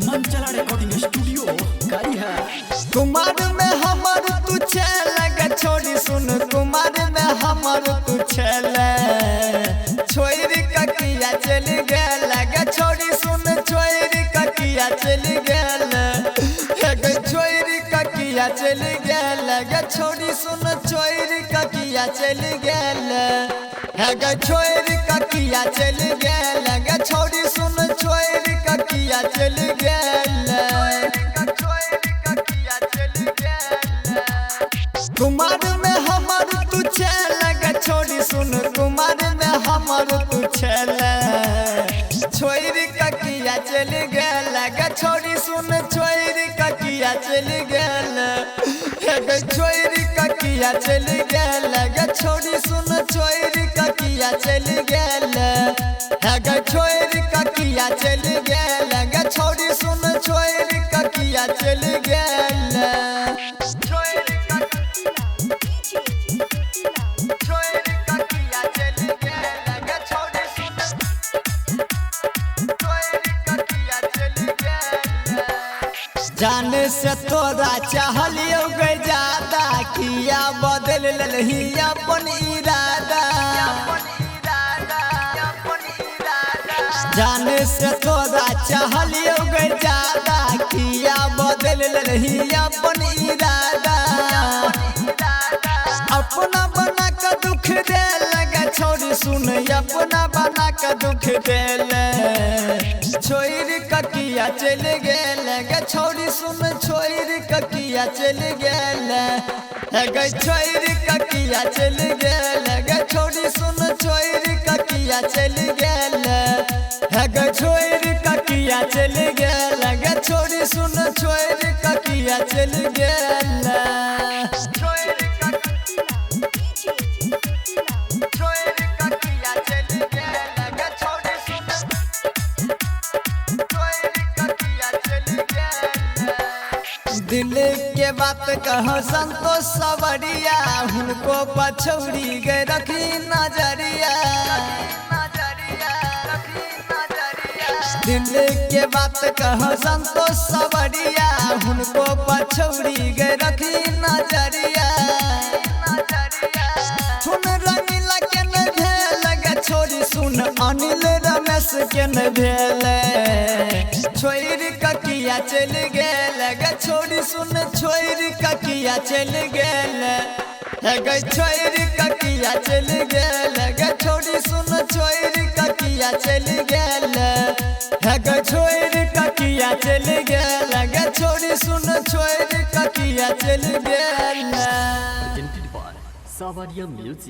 मंचला recording studio गई है। कुमार में हमर तू लगे छोड़ी सुन, कुमार में हमर तू छोरी ककिया चल गए लगे छोड़ी सुन, छोरी ककिया चल गए छोरी ककिया चल गए लगे छोड़ी सुन, छोरी ककिया चल गए छोरी ककिया चल गए लगे छोड़ी सुन, छोरी ककिया चल गए कुमार में हमर तू लगे छोड़ी सुन, कुमार में हमर तू छोरी ककिया चल गए लगे छोड़ी सुन, छोरी ककिया चल गए छोरी ककिया चल गए लगे छोड़ी सुन, छोरी ककिया चल गए छोरी ककिया चल गए लगे छोड़ी सुन, छोरी ककिया चल गए जाने से तोरा चाहलियो गई ज्यादा, किया बदल लही अपन इरादा। जाने से तोरा चाहलियो गई ज्यादा, किया बदल लही अपन इरादा। अपना बना के दुख दे लगे छोड़ी सुन, अपना बना के दुख दे छोरी ककिया चल गए लगे छोड़ी सुन, छोरी ककिया चल गए छोरी ककिया चल गए लगे छोड़ी सुन, छोरी ककिया चल गए छोरी ककिया चल गए लगे छोड़ी सुन, छोरी ककिया चल गए दिल के बात कह संतोष सवरिया, उनको पछौड़ी गए रखी नजरिया। दिल के बात कह संतोष सवरिया, उनको पछौड़ी गए रखी नजरिया। सुन रंगीला के न भेल छोड़ी सुन, अनिल रमेश के न भेल छोरी ककिया चल गए लगे छोड़ी सुन, छोरी ककिया चल गए छोरी ककिया चल गए लगे छोड़ी सुन, छोरी ककिया चल गए छोरी ककिया चल गए लगे छोड़ी सुन, छोरी ककिया चल गए। सावरिया म्यूजिक।